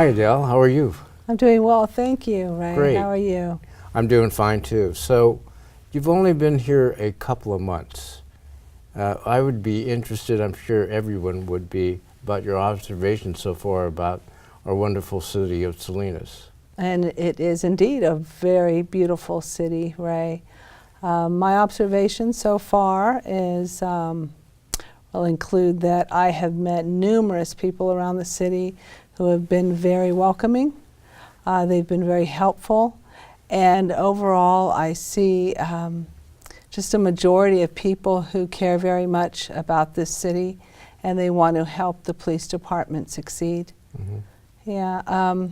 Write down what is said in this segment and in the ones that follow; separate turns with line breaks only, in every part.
Hi, Adele. How are you?
I'm doing well, thank you, Ray.
Great.
How are you?
I'm doing fine, too. So, you've only been here a couple of months. I would be interested, I'm sure everyone would be, about your observations so far about our wonderful city of Salinas.
And it is indeed a very beautiful city, Ray. My observation so far is, will include that I have met numerous people around the city who have been very welcoming. They've been very helpful. And overall, I see just a majority of people who care very much about this city, and they want to help the police department succeed.
Mm-hmm.
Yeah.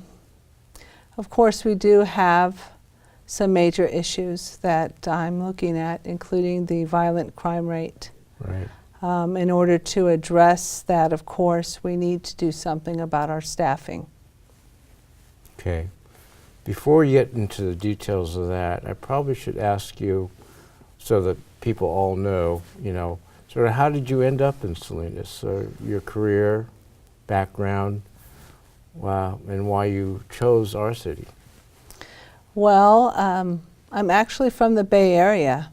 Of course, we do have some major issues that I'm looking at, including the violent crime rate.
Right.
In order to address that, of course, we need to do something about our staffing.
Okay. Before we get into the details of that, I probably should ask you, so that people all know, sort of how did you end up in Salinas? Your career, background, and why you chose our city?
Well, I'm actually from the Bay Area,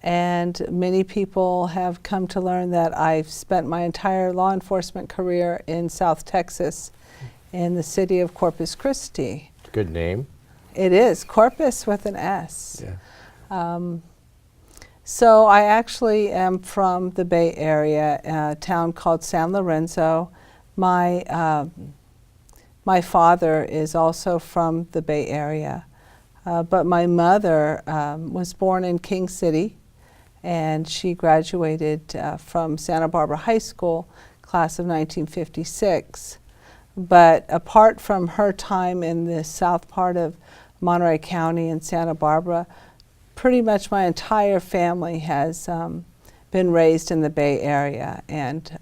and many people have come to learn that I've spent my entire law enforcement career in South Texas, in the city of Corpus Christi.
Good name.
It is, Corpus with an S.
Yeah.
So I actually am from the Bay Area, a town called San Lorenzo. My father is also from the Bay Area, but my mother was born in King City, and she graduated from Santa Barbara High School, class of 1956. But apart from her time in the south part of Monterey County and Santa Barbara, pretty much my entire family has been raised in the Bay Area. And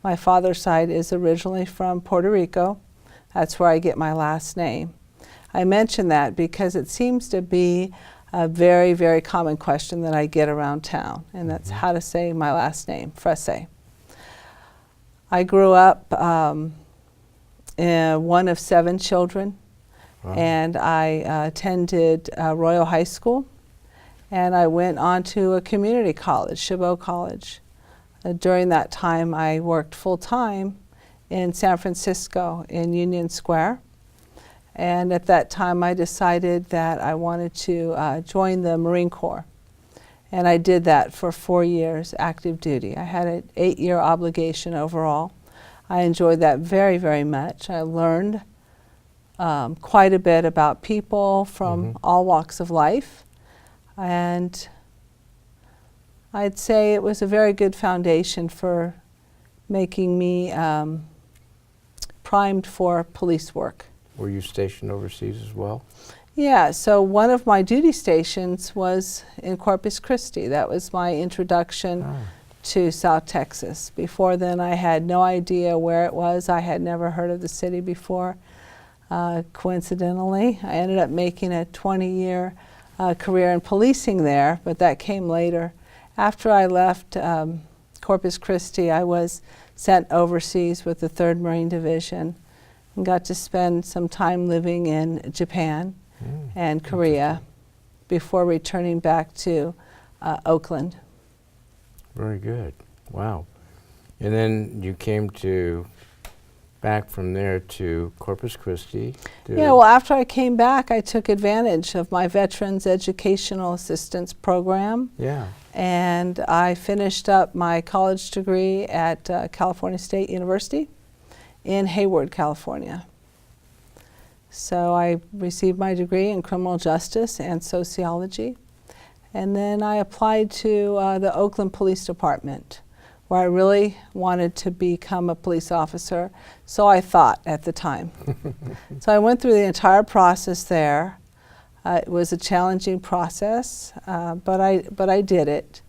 my father's side is originally from Puerto Rico. That's where I get my last name. I mention that because it seems to be a very, very common question that I get around town, and that's how to say my last name, Frese. I grew up one of 7 children.
Wow.
And I attended Royal High School, and I went on to a community college, Chabot College. During that time, I worked full-time in San Francisco in Union Square. And at that time, I decided that I wanted to join the Marine Corps. And I did that for 4 years, active duty. I had an 8-year obligation overall. I enjoyed that very, very much. I learned quite a bit about people from all walks of life. And I'd say it was a very good foundation for making me primed for police work.
Were you stationed overseas as well?
Yeah, so one of my duty stations was in Corpus Christi. That was my introduction to South Texas. Before then, I had no idea where it was. I had never heard of the city before. Coincidentally, I ended up making a 20-year career in policing there, but that came later. After I left Corpus Christi, I was sent overseas with the 3rd Marine Division and got to spend some time living in Japan and Korea before returning back to Oakland.
Very good. Wow. And then you came back from there to Corpus Christi.
Yeah, well, after I came back, I took advantage of my Veterans Educational Assistance Program.
Yeah.
And I finished up my college degree at California State University in Hayward, California. So I received my degree in criminal justice and sociology. And then I applied to the Oakland Police Department, where I really wanted to become a police officer. So I thought at the time. So I went through the entire process there. It was a challenging process, but I did it.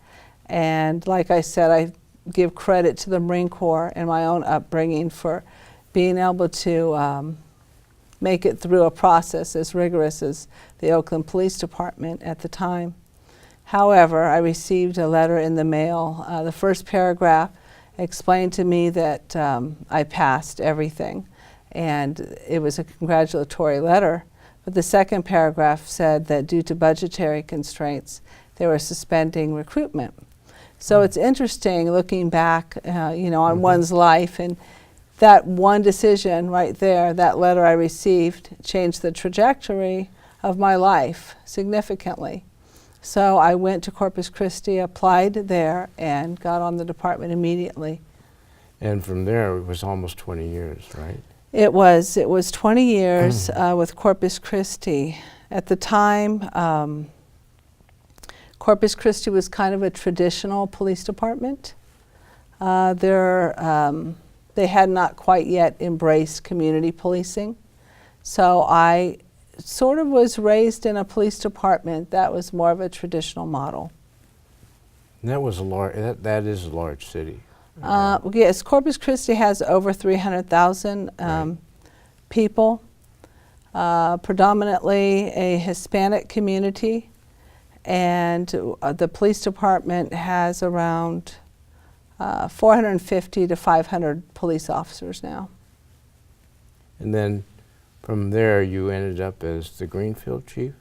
And like I said, I give credit to the Marine Corps and my own upbringing for being able to make it through a process as rigorous as the Oakland Police Department at the time. However, I received a letter in the mail. The first paragraph explained to me that I passed everything, and it was a congratulatory letter. But the second paragraph said that due to budgetary constraints, they were suspending recruitment. So it's interesting looking back, on one's life, and that one decision right there, that letter I received, changed the trajectory of my life significantly. So I went to Corpus Christi, applied there, and got on the department immediately.
And from there, it was almost 20 years, right?
It was 20 years with Corpus Christi. At the time, Corpus Christi was kind of a traditional police department. They had not quite yet embraced community policing. So I sort of was raised in a police department that was more of a traditional model.
And that was a large, that is a large city.
Yes, Corpus Christi has over 300,000
Right.
people, predominantly a Hispanic community, and the police department has around 450 to 500 police officers now.
And then from there, you ended up as the Greenfield chief?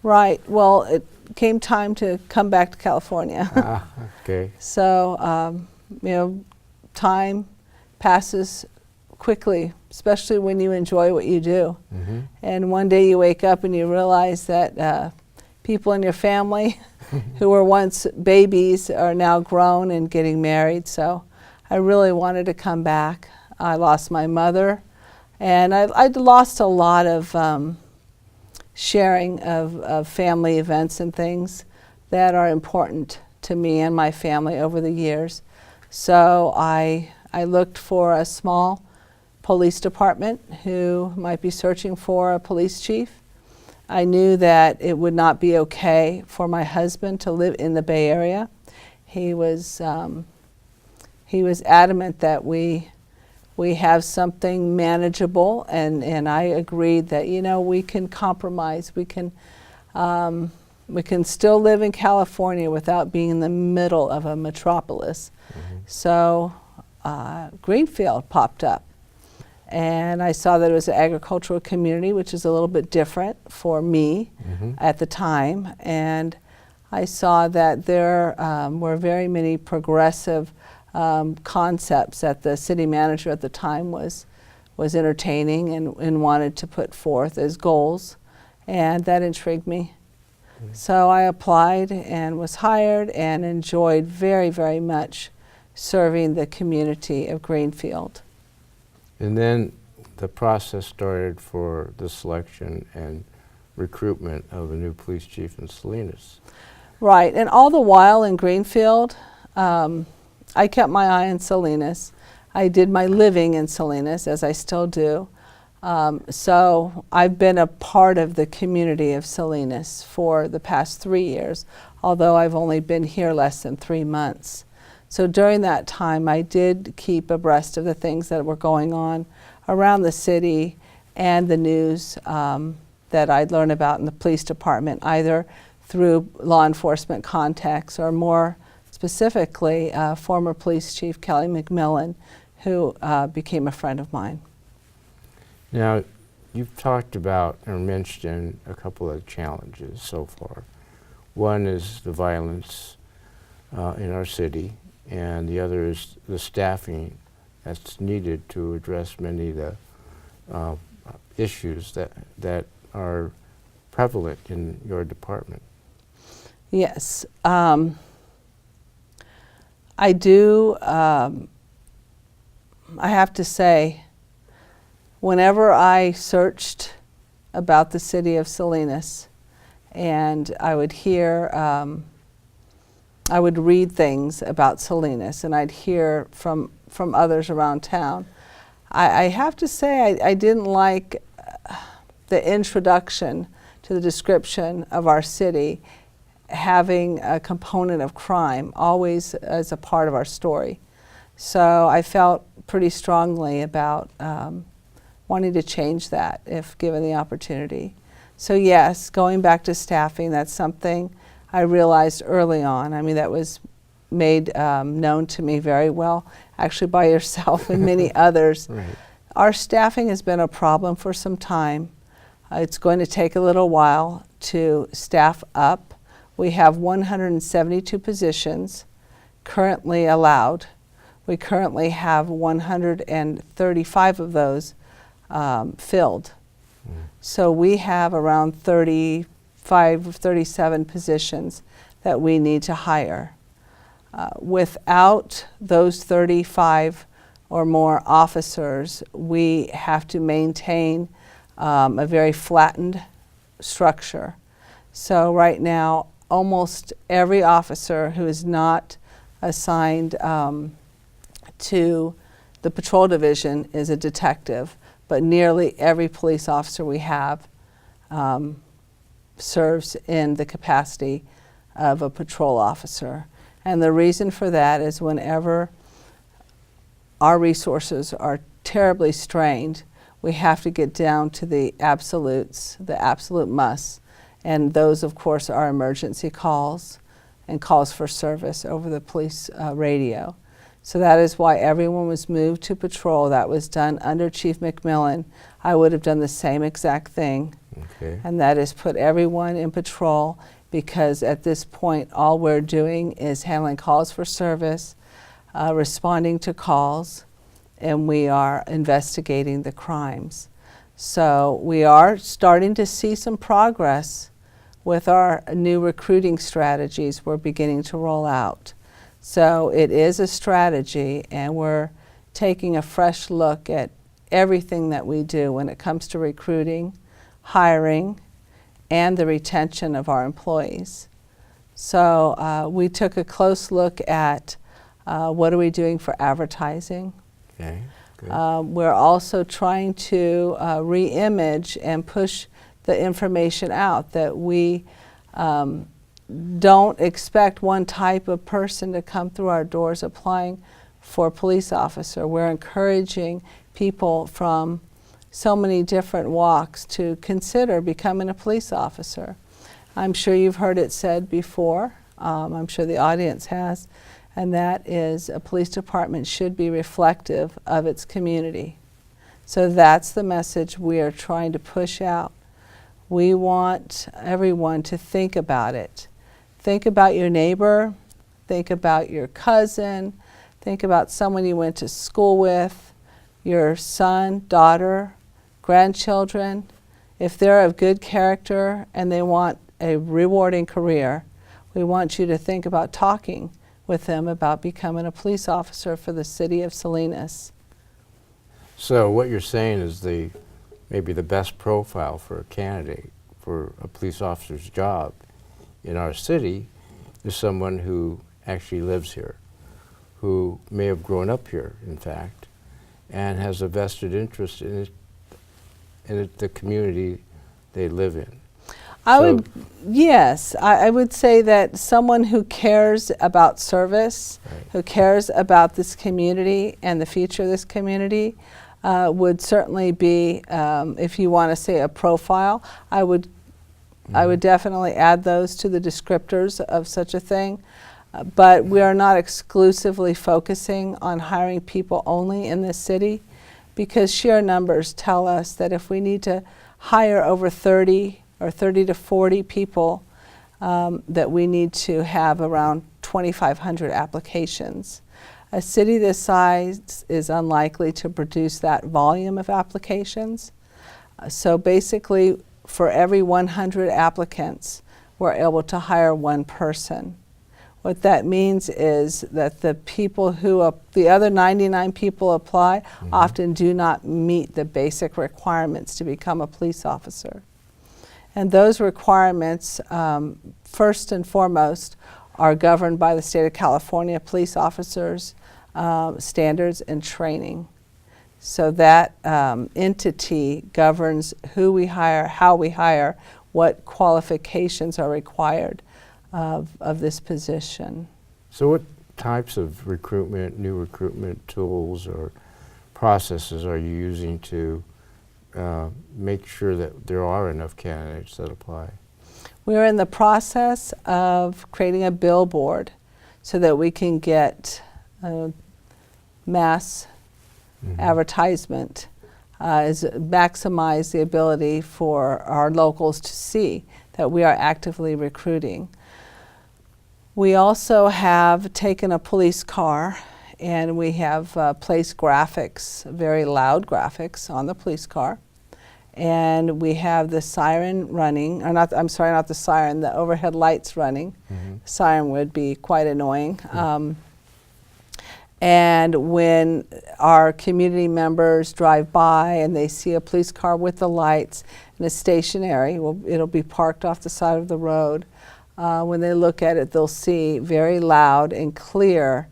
Right. Well, it came time to come back to California.
Okay.
So, time passes quickly, especially when you enjoy what you do.
Mm-hmm.
And one day you wake up and you realize that people in your family who were once babies are now grown and getting married. So I really wanted to come back. I lost my mother, and I'd lost a lot of sharing of family events and things that are important to me and my family over the years. So I looked for a small police department who might be searching for a police chief. I knew that it would not be okay for my husband to live in the Bay Area. He was adamant that we have something manageable, and I agreed that we can compromise. We can still live in California without being in the middle of a metropolis. Mm-hmm. So Greenfield popped up. And I saw that it was an agricultural community, which is a little bit different for me at the time. And I saw that there were very many progressive concepts that the city manager at the time was entertaining and wanted to put forth as goals. And that intrigued me. Mm-hmm. So I applied and was hired and enjoyed very, very much serving the community of Greenfield.
And then the process started for the selection and recruitment of a new police chief in Salinas.
Right, and all the while in Greenfield, I kept my eye on Salinas. I did my living in Salinas, as I still do. So I've been a part of the community of Salinas for the past 3 years, although I've only been here less than 3 months. So during that time, I did keep abreast of the things that were going on around the city and the news that I'd learn about in the police department, either through law enforcement contacts or more specifically former police chief Kelly McMillan, who became a friend of mine.
Now, you've talked about or mentioned a couple of challenges so far. One is the violence in our city, and the other is the staffing that's needed to address many of the issues that are prevalent in your department.
Yes. I do, I have to say, whenever I searched about the city of Salinas and I would hear, I would read things about Salinas and I'd hear from others around town, I have to say I didn't like the introduction to the description of our city having a component of crime always as a part of our story. So I felt pretty strongly about wanting to change that if given the opportunity. So yes, going back to staffing, that's something I realized early on. I mean, that was made known to me very well, actually by yourself and many others,
Right.
Our staffing has been a problem for some time. It's going to take a little while to staff up. We have 172 positions currently allowed. We currently have 135 of those filled. So we have around 35 or 37 positions that we need to hire. Without those 35 or more officers, we have to maintain a very flattened structure. So right now, almost every officer who is not assigned to the patrol division is a detective, but nearly every police officer we have serves in the capacity of a patrol officer. And the reason for that is whenever our resources are terribly strained, we have to get down to the absolutes, the absolute musts. And those, of course, are emergency calls and calls for service over the police radio. So that is why everyone was moved to patrol. That was done under Chief McMillan. I would have done the same exact thing.
Okay.
And that is put everyone in patrol, because at this point all we're doing is handling calls for service, responding to calls, and we are investigating the crimes. So we are starting to see some progress with our new recruiting strategies we're beginning to roll out. So it is a strategy, and we're taking a fresh look at everything that we do when it comes to recruiting, hiring, and the retention of our employees. So we took a close look at what are we doing for advertising.
Okay. Good.
We're also trying to re-image and push the information out that we don't expect one type of person to come through our doors applying for police officer. We're encouraging people from so many different walks to consider becoming a police officer. I'm sure you've heard it said before, I'm sure the audience has, and that is a police department should be reflective of its community. So that's the message we are trying to push out. We want everyone to think about it. Think about your neighbor, think about your cousin, think about someone you went to school with, your son, daughter, grandchildren. If they're of good character and they want a rewarding career, we want you to think about talking with them about becoming a police officer for the city of Salinas.
So what you're saying is maybe the best profile for a candidate for a police officer's job in our city is someone who actually lives here, who may have grown up here, in fact, and has a vested interest in the community they live in.
Yes, I would say that someone who cares about service,
Right.
who cares about this community and the future of this community, would certainly be, if you want to say a profile, I would definitely add those to the descriptors of such a thing. But we are not exclusively focusing on hiring people only in this city, because sheer numbers tell us that if we need to hire over 30 or 30 to 40 people, that we need to have around 2,500 applications. A city this size is unlikely to produce that volume of applications. So basically, for every 100 applicants, we're able to hire one person. What that means is that the people the other 99 people apply often do not meet the basic requirements to become a police officer. And those requirements, first and foremost, are governed by the state of California police officers' standards and training. So that entity governs who we hire, how we hire, what qualifications are required of this position.
So what types of new recruitment tools or processes are you using to make sure that there are enough candidates that apply?
We're in the process of creating a billboard so that we can get mass advertisement is maximize the ability for our locals to see that we are actively recruiting. We also have taken a police car and we have placed graphics, very loud graphics on the police car. And we have the siren running, or not, I'm sorry, not the siren, the overhead lights running. Siren would be quite annoying. And when our community members drive by and they see a police car with the lights and it's stationary, it'll be parked off the side of the road. When they look at it, they'll see very loud and clear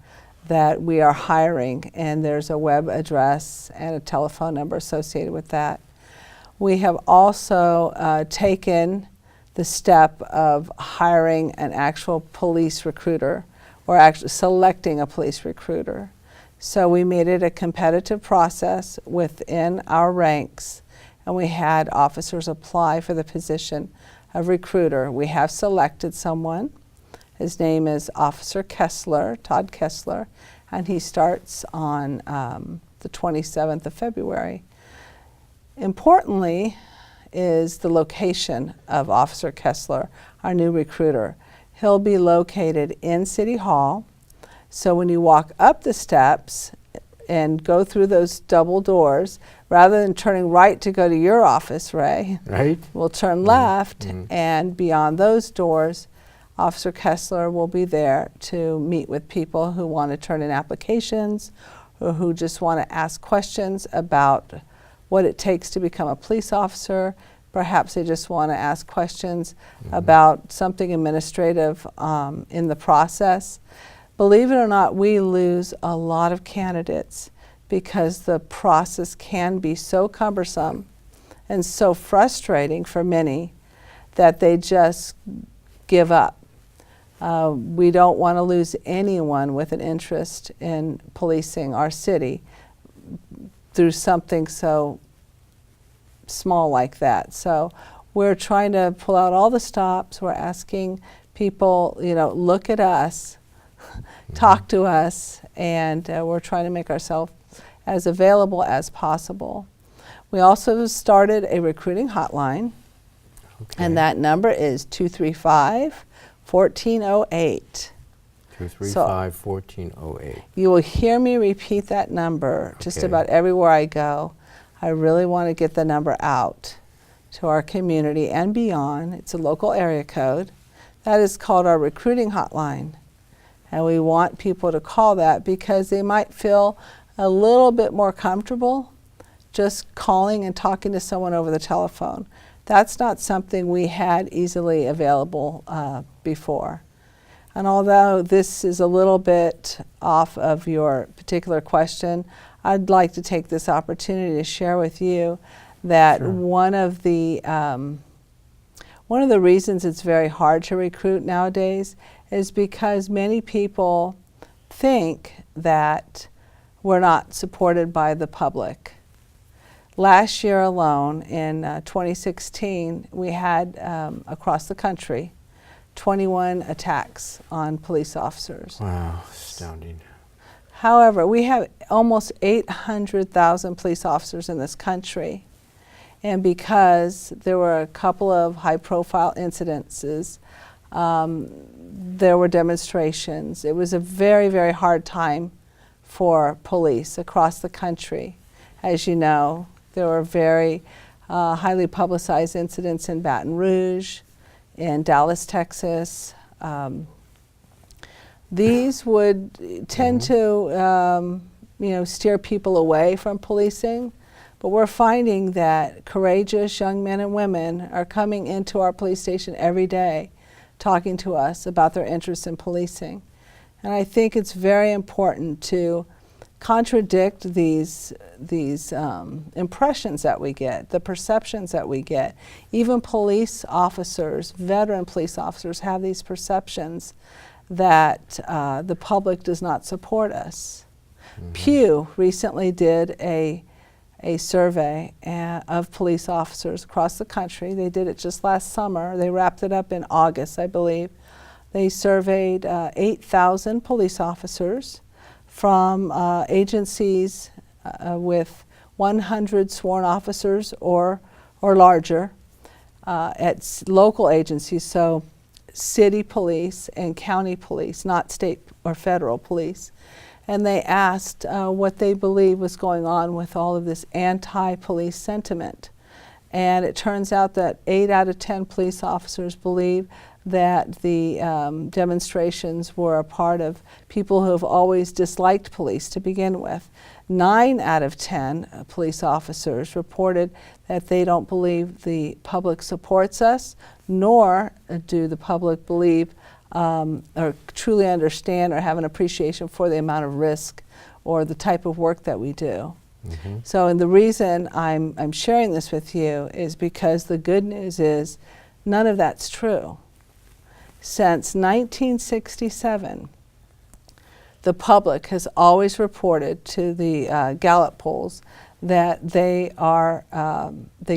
that we are hiring, and there's a web address and a telephone number associated with that. We have also taken the step of hiring an actual police recruiter, or actually selecting a police recruiter. So we made it a competitive process within our ranks, and we had officers apply for the position of recruiter. We have selected someone. His name is Officer Kessler, Todd Kessler, and he starts on the 27th of February. Importantly is the location of Officer Kessler, our new recruiter. He'll be located in City Hall, so when you walk up the steps and go through those double doors, rather than turning right to go to your office, Ray,
Right?
we'll turn left, and beyond those doors, Officer Kessler will be there to meet with people who want to turn in applications or who just want to ask questions about what it takes to become a police officer. Perhaps they just want to ask questions about something administrative in the process. Believe it or not, we lose a lot of candidates because the process can be so cumbersome and so frustrating for many that they just give up. We don't want to lose anyone with an interest in policing our city through something so small like that. So we're trying to pull out all the stops. We're asking people, look at us, talk to us, and we're trying to make ourselves as available as possible. We also started a recruiting hotline, and that number is 235-1408.
235-1408.
You will hear me repeat that number just
Okay.
about everywhere I go. I really want to get the number out to our community and beyond. It's a local area code. That is called our recruiting hotline. And we want people to call that because they might feel a little bit more comfortable just calling and talking to someone over the telephone. That's not something we had easily available before. And although this is a little bit off of your particular question, I'd like to take this opportunity to share with you that one of the reasons it's very hard to recruit nowadays is because many people think that we're not supported by the public. Last year alone, in 2016, we had across the country 21 attacks on police officers.
Wow, astounding.
However, we have almost 800,000 police officers in this country. And because there were a couple of high-profile incidences, there were demonstrations. It was a very, very hard time for police across the country. As you know, there were very highly publicized incidents in Baton Rouge, in Dallas, Texas. These would tend to steer people away from policing, but we're finding that courageous young men and women are coming into our police station every day talking to us about their interest in policing. And I think it's very important to contradict these impressions that we get, the perceptions that we get. Even police officers, veteran police officers, have these perceptions that the public does not support us. Pew recently did a survey of police officers across the country. They did it just last summer. They wrapped it up in August, I believe. They surveyed 8,000 police officers from agencies with 100 sworn officers or larger at local agencies, so city police and county police, not state or federal police. And they asked what they believe was going on with all of this anti-police sentiment. And it turns out that 8 out of 10 police officers believe that the demonstrations were a part of people who have always disliked police to begin with. 9 out of 10 police officers reported that they don't believe the public supports us, nor do the public believe or truly understand or have an appreciation for the amount of risk or the type of work that we do.
Mm-hmm.
So, and the reason I'm sharing this with you is because the good news is none of that's true. Since 1967, the public has always reported to the Gallup polls that they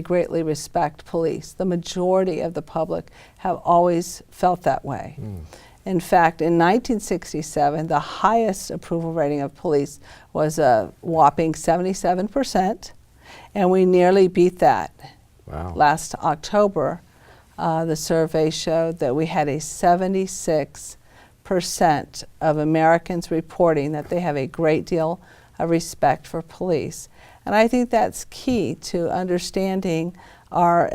greatly respect police. The majority of the public have always felt that way.
Mm.
In fact, in 1967, the highest approval rating of police was a whopping 77%, and we nearly beat that.
Wow.
Last October, the survey showed that we had a 76% of Americans reporting that they have a great deal of respect for police. And I think that's key to understanding our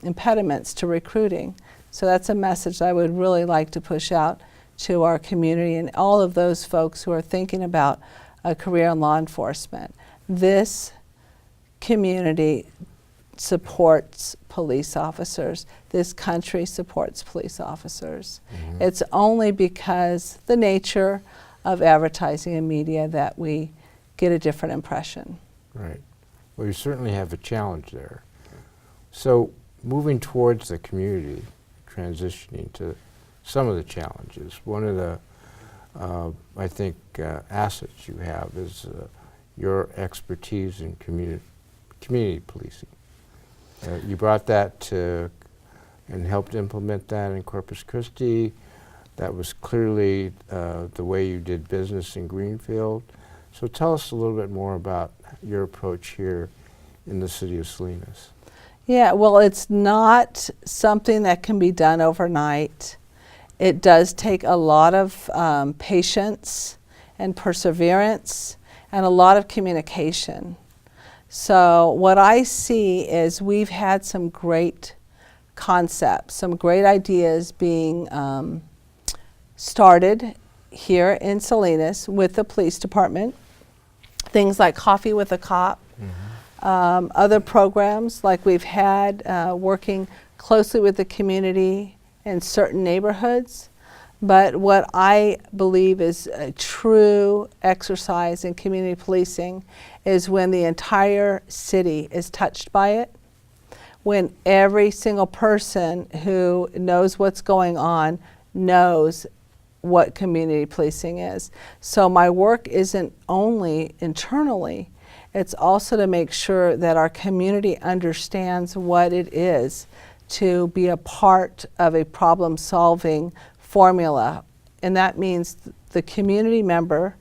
impediments to recruiting. So that's a message I would really like to push out to our community and all of those folks who are thinking about a career in law enforcement. This community supports police officers. This country supports police officers.
Mm-hmm.
It's only because the nature of advertising and media that we get a different impression.
Right. Well, you certainly have a challenge there. So moving towards the community, transitioning to some of the challenges, one of the, I think, assets you have is your expertise in community policing. You brought that to and helped implement that in Corpus Christi. That was clearly the way you did business in Greenfield. So tell us a little bit more about your approach here in the city of Salinas.
Yeah, well, it's not something that can be done overnight. It does take a lot of patience and perseverance and a lot of communication. So what I see is we've had some great concepts, some great ideas being started here in Salinas with the police department. Things like Coffee with a Cop. Mm-hmm. Other programs like we've had working closely with the community in certain neighborhoods. But what I believe is a true exercise in community policing is when the entire city is touched by it, when every single person who knows what's going on knows what community policing is. So my work isn't only internally, it's also to make sure that our community understands what it is to be a part of a problem-solving formula. And that means the community member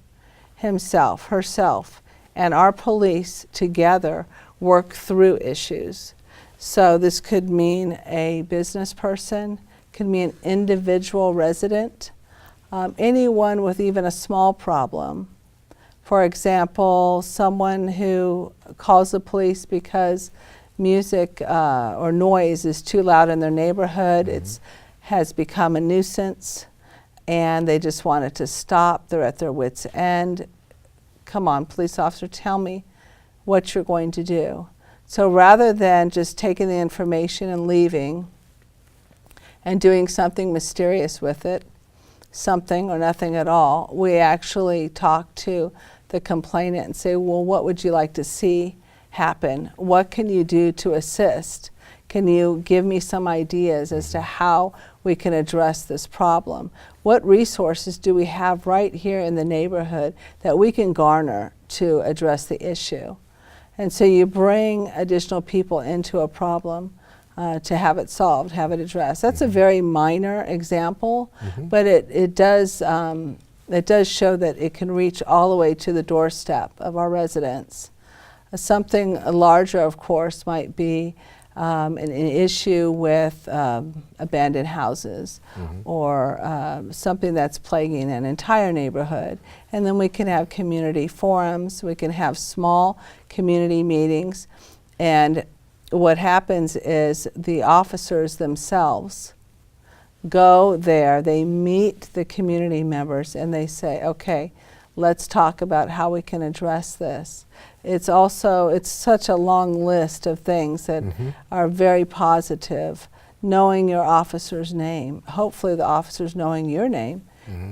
himself, herself, and our police together work through issues. So this could mean a business person, could mean an individual resident, anyone with even a small problem. For example, someone who calls the police because music or noise is too loud in their neighborhood. Mm-hmm. It has become a nuisance and they just want it to stop. They're at their wits' end. Come on, police officer, tell me what you're going to do. So rather than just taking the information and leaving and doing something mysterious with it, something or nothing at all, we actually talk to the complainant and say, well, what would you like to see happen? What can you do to assist? Can you give me some ideas as to how we can address this problem? What resources do we have right here in the neighborhood that we can garner to address the issue? And so you bring additional people into a problem to have it solved, have it addressed. That's a very minor example, but it does show that it can reach all the way to the doorstep of our residents. Something larger, of course, might be an issue with abandoned houses or something that's plaguing an entire neighborhood. And then we can have community forums, we can have small community meetings, and what happens is the officers themselves go there, they meet the community members, and they say, okay, let's talk about how we can address this. It's such a long list of things that are very positive. Knowing your officer's name, hopefully the officer's knowing your name.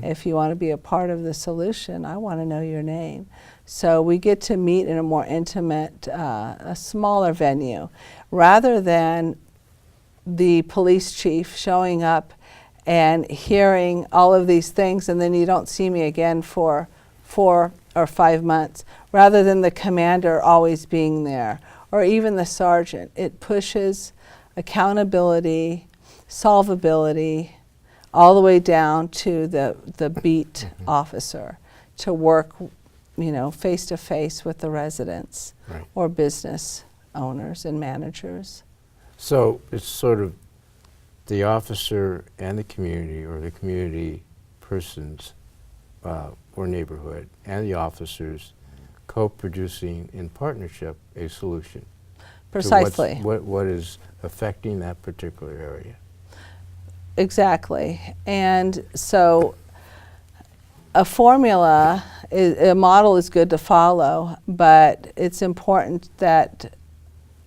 If you want to be a part of the solution, I want to know your name. So we get to meet in a more intimate, a smaller venue, rather than the police chief showing up and hearing all of these things and then you don't see me again for 4 or 5 months, rather than the commander always being there, or even the sergeant. It pushes accountability, solvability, all the way down to the beat officer to work, you know, face to face with the residents or business owners and managers.
So it's sort of the officer and the community, or the community persons or neighborhood and the officers co-producing in partnership a solution.
Precisely.
To what is affecting that particular area.
Exactly. And so a formula, a model is good to follow, but it's important that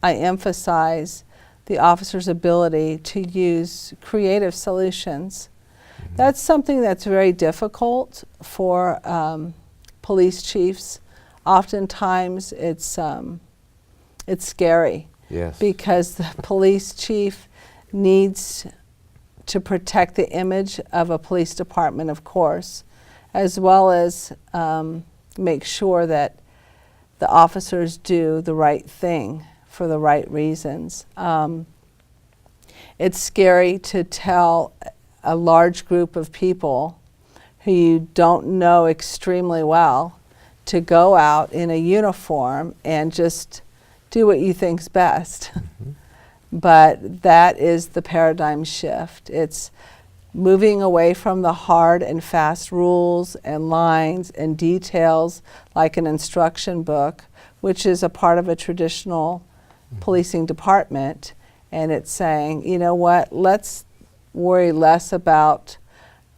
I emphasize the officer's ability to use creative solutions. That's something that's very difficult for police chiefs. Oftentimes it's scary.
Yes.
Because the police chief needs to protect the image of a police department, of course, as well as make sure that the officers do the right thing for the right reasons. It's scary to tell a large group of people who you don't know extremely well to go out in a uniform and just do what you think's best. But that is the paradigm shift. It's moving away from the hard and fast rules and lines and details like an instruction book, which is a part of a traditional policing department, and it's saying, you know what, let's worry less about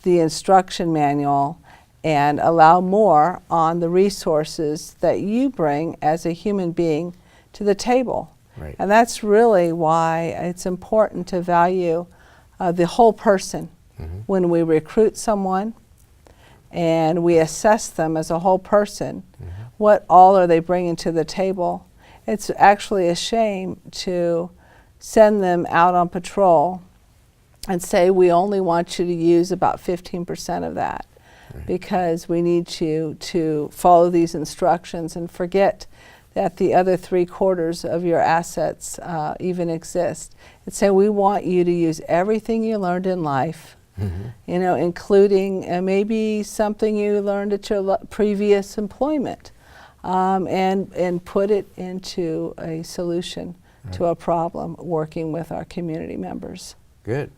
the instruction manual and allow more on the resources that you bring as a human being to the table.
Right.
And that's really why it's important to value the whole person when we recruit someone and we assess them as a whole person. What all are they bringing to the table? It's actually a shame to send them out on patrol and say, we only want you to use about 15% of that because we need you to follow these instructions and forget that the other 3/4 of your assets even exist. And say, we want you to use everything you learned in life, you know, including maybe something you learned at your previous employment, and put it into a solution to a problem working with our community members.
Good.